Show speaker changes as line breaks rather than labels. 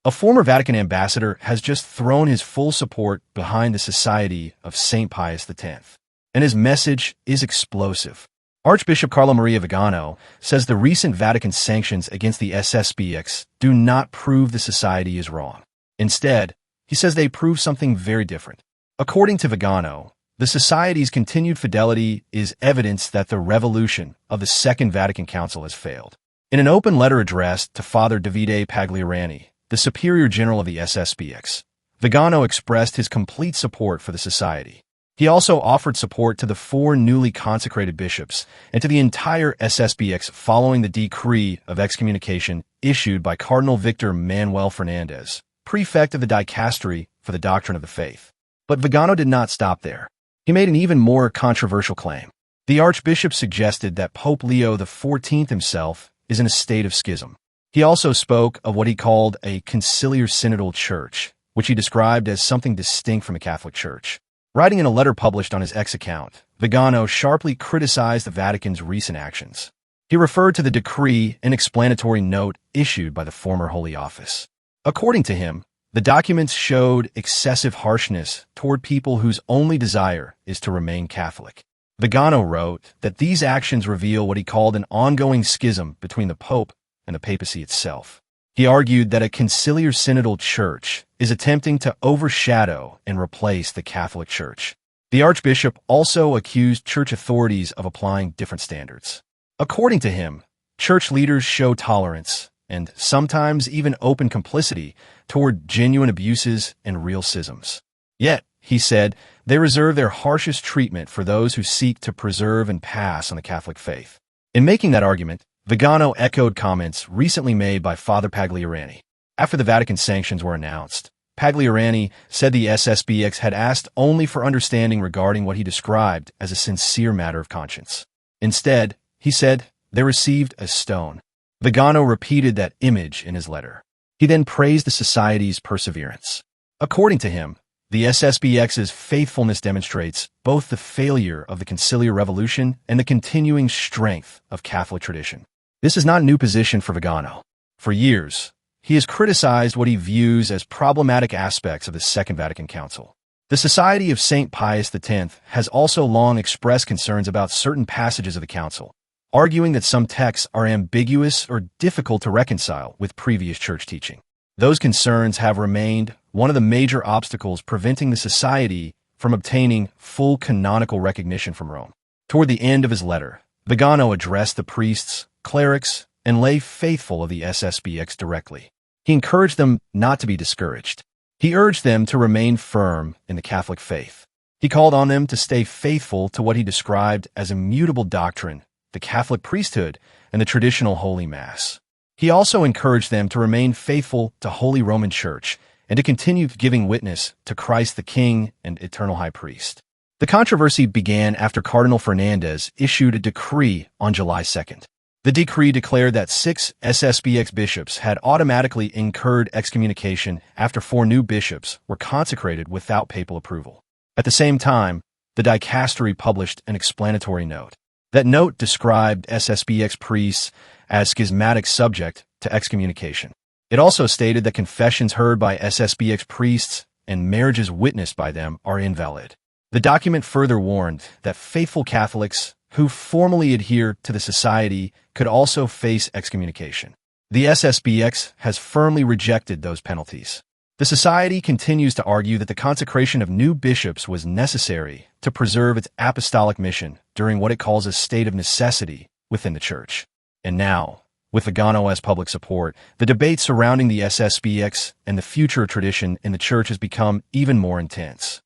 A former Vatican ambassador has just thrown his full support behind the Society of St. Pius X, and his message is explosive. Archbishop Carlo Maria Viganò says the recent Vatican sanctions against the SSPX do not prove the Society is wrong. Instead, he says they prove something very different. According to Viganò, the Society's continued fidelity is evidence that the revolution of the Second Vatican Council has failed. In an open letter addressed to Father Davide Pagliarani, the Superior General of the SSPX, Viganò expressed his complete support for the Society. He also offered support to the 4 newly consecrated bishops and to the entire SSPX following the decree of excommunication issued by Cardinal Victor Manuel Fernandez, prefect of the dicastery for the doctrine of the faith. But Viganò did not stop there. He made an even more controversial claim. The Archbishop suggested that Pope Leo XIV himself is in a state of schism. He also spoke of what he called a conciliar-synodal church, which he described as something distinct from a Catholic Church. Writing in a letter published on his X account, Viganò sharply criticized the Vatican's recent actions. He referred to the decree and explanatory note issued by the former Holy Office. According to him, the documents showed excessive harshness toward people whose only desire is to remain Catholic. Viganò wrote that these actions reveal what he called an ongoing schism between the Pope and the papacy itself. He argued that a conciliar-synodal church is attempting to overshadow and replace the Catholic Church. The Archbishop also accused church authorities of applying different standards. According to him, church leaders show tolerance and sometimes even open complicity toward genuine abuses and real schisms. Yet, he said, they reserve their harshest treatment for those who seek to preserve and pass on the Catholic faith. In making that argument, Viganò echoed comments recently made by Father Pagliarani. After the Vatican sanctions were announced, Pagliarani said the SSPX had asked only for understanding regarding what he described as a sincere matter of conscience. Instead, he said, they received a stone. Viganò repeated that image in his letter. He then praised the Society's perseverance. According to him, the SSPX's faithfulness demonstrates both the failure of the conciliar revolution and the continuing strength of Catholic tradition. This is not a new position for Viganò. For years, he has criticized what he views as problematic aspects of the Second Vatican Council. The Society of St. Pius X has also long expressed concerns about certain passages of the Council, arguing that some texts are ambiguous or difficult to reconcile with previous church teaching. Those concerns have remained one of the major obstacles preventing the Society from obtaining full canonical recognition from Rome. Toward the end of his letter, Viganò addressed the priests, clerics, and lay faithful of the SSPX directly. He encouraged them not to be discouraged. He urged them to remain firm in the Catholic faith. He called on them to stay faithful to what he described as immutable doctrine, the Catholic priesthood, and the traditional Holy Mass. He also encouraged them to remain faithful to Holy Roman Church and to continue giving witness to Christ the King and Eternal High Priest. The controversy began after Cardinal Fernandez issued a decree on July 2nd. The decree declared that 6 SSPX bishops had automatically incurred excommunication after 4 new bishops were consecrated without papal approval. At the same time, the dicastery published an explanatory note. That note described SSPX priests as schismatic subject to excommunication. It also stated that confessions heard by SSPX priests and marriages witnessed by them are invalid. The document further warned that faithful Catholics who formally adhere to the Society could also face excommunication. The SSPX has firmly rejected those penalties. The Society continues to argue that the consecration of new bishops was necessary to preserve its apostolic mission during what it calls a state of necessity within the Church. And now, with Viganò's public support, the debate surrounding the SSPX and the future of tradition in the Church has become even more intense.